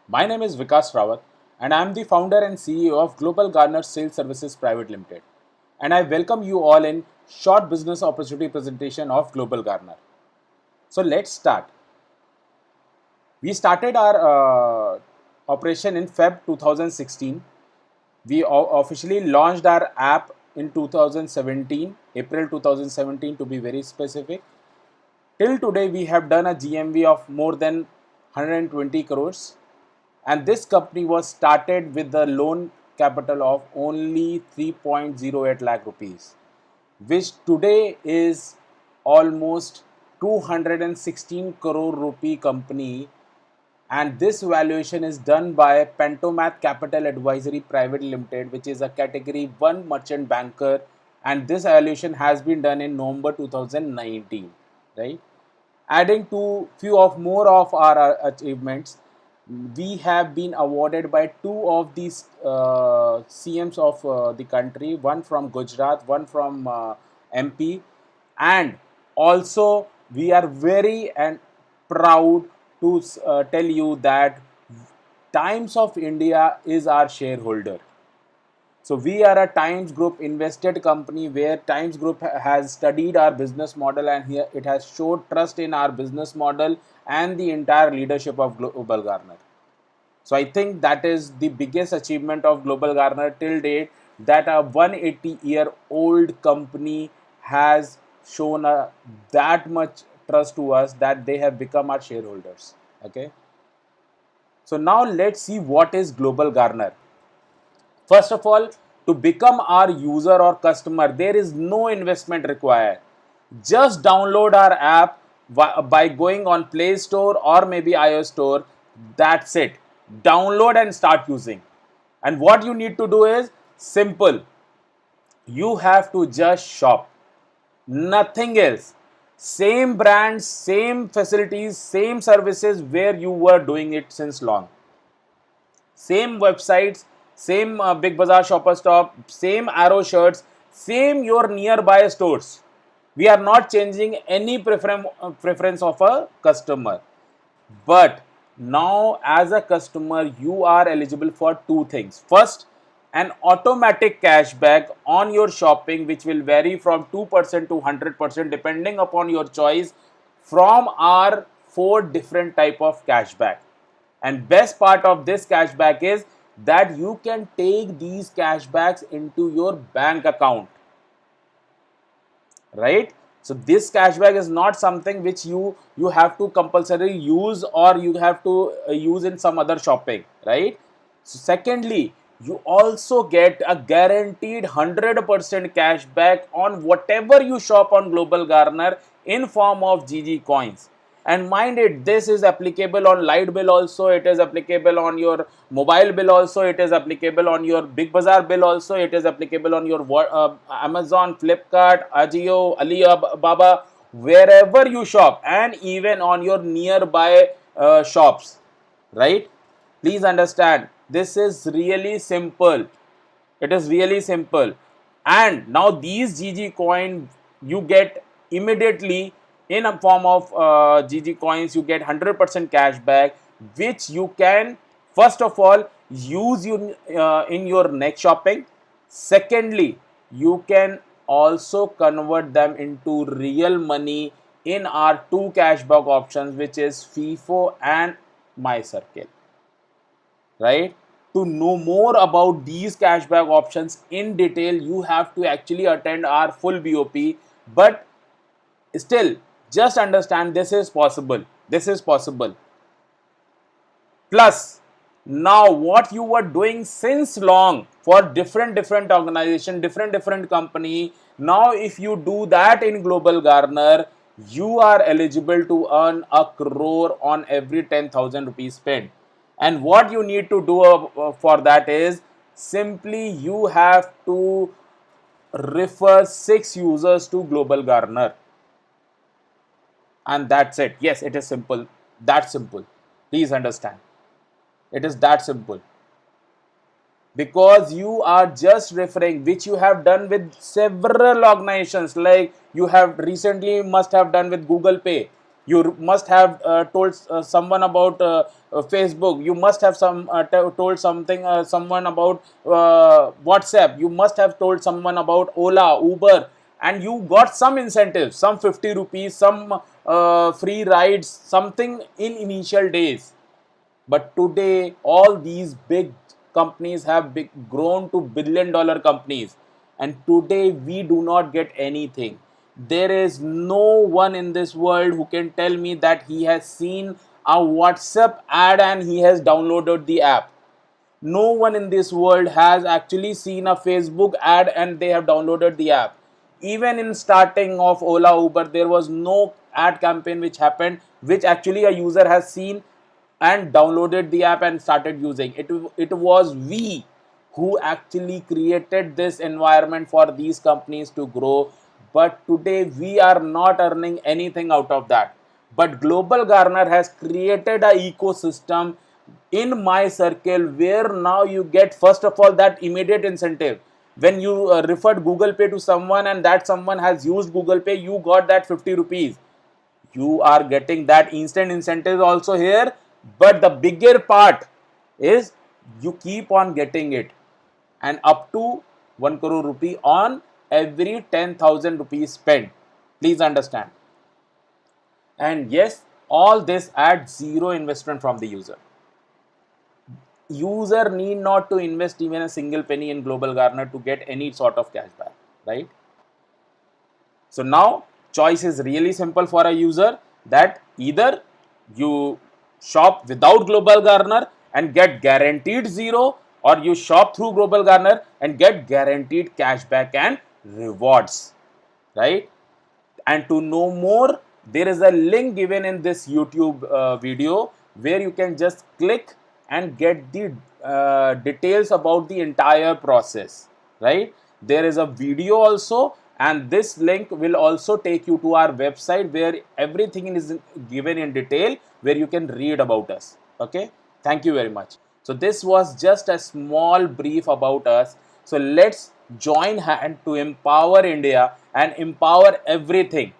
My name is Vikas Rawat, and I am the founder and CEO of Global Garner Sales Services Private Limited. And I welcome you all in short business opportunity presentation of Global Garner. So let's start. We started our operation in Feb 2016. We officially launched our app in 2017, April 2017 to be very specific. Till today, we have done a GMV of more than 120 crores, and this company was started with the loan capital of only 3.08 lakh rupees, which today is almost 216 crore rupee company, and this valuation is done by Pentomath Capital Advisory Private Limited, which is a category 1 merchant banker, and this valuation has been done in November 2019, right? Adding to few of more of our achievements, we have been awarded by two of these CMs of the country, one from Gujarat, one from MP, and also we are very and proud to tell you that Times of India is our shareholder. So we are a Times Group invested company where Times Group has studied our business model, and here it has showed trust in our business model and the entire leadership of Global Garner. So I think that is the biggest achievement of Global Garner till date, that a 180-year-old company has shown that much trust to us that they have become our shareholders. Okay. So now let's see what is Global Garner. First of all, to become our user or customer, there is no investment required. Just download our app by going on Play Store or maybe iOS Store. That's it. Download and start using. And what you need to do is simple. You have to just shop. Nothing else. Same brands, same facilities, same services where you were doing it since long. Same websites, same Big Bazaar Shopper Stop, same Arrow shirts, same your nearby stores. We are not changing any preference of a customer. But now, as a customer, you are eligible for two things. First, an automatic cashback on your shopping, which will vary from 2% to 100% depending upon your choice, from our four different type of cashback. And best part of this cashback is that you can take these cashbacks into your bank account, right? So this cashback is not something which you have to compulsorily use, or you have to use in some other shopping, right? So secondly, you also get a guaranteed 100% cashback on whatever you shop on Global Garner in form of GG coins. And mind it, this is applicable on light bill also, it is applicable on your mobile bill also, it is applicable on your Big Bazaar bill also, it is applicable on your Amazon, Flipkart, Ajio, Alibaba, wherever you shop, and even on your nearby shops, right? Please understand, this is really simple. It is really simple. And now these GG coin you get immediately in a form of GG coins. You get 100% cash back, which you can first of all use in your next shopping. Secondly, you can also convert them into real money in our two cashback options, which is FIFO and MyCircle, right? To know more about these cashback options in detail, you have to actually attend our full BOP. But still, just understand, this is possible. This is possible. Plus, now what you were doing since long for different organization, different company, now if you do that in Global Garner, you are eligible to earn a crore on every 10,000 rupees spent. And what you need to do for that is simply you have to refer 6 users to Global Garner, and that's it. Yes, it is simple. That simple. Please understand. It is that simple. Because you are just referring, which you have done with several organizations, like you have recently must have done with Google Pay. You must have told someone about Facebook. You must have told someone about WhatsApp. You must have told someone about Ola, Uber, and you got some incentives, some 50 rupees, some free rides, something in initial days. But today, all these big companies have grown to billion-dollar companies. And today, we do not get anything. There is no one in this world who can tell me that he has seen a WhatsApp ad and he has downloaded the app. No one in this world has actually seen a Facebook ad and they have downloaded the app. Even in starting of Ola, Uber, there was no ad campaign which happened which actually a user has seen and downloaded the app and started using it. It was we who actually created this environment for these companies to grow. But today we are not earning anything out of that. But Global Garner has created a ecosystem in my circle where now you get, first of all, that immediate incentive. When you referred Google Pay to someone and that someone has used Google Pay, you got that 50 rupees. You are getting that instant incentive also here. But the bigger part is you keep on getting it, and up to 1 crore rupee on every 10,000 rupees spent. Please understand. And yes, all this at zero investment from the user. User need not to invest even a single penny in Global Garner to get any sort of cashback, right? So now choice is really simple for a user, that either you shop without Global Garner and get guaranteed zero, or you shop through Global Garner and get guaranteed cashback and rewards, right? And to know more, there is a link given in this YouTube video where you can just click and get the details about the entire process, right? There is a video also, and this link will also take you to our website where everything is given in detail, where you can read about us. Okay, thank you very much. So this was just a small brief about us. So let's join hand to empower India and empower everything.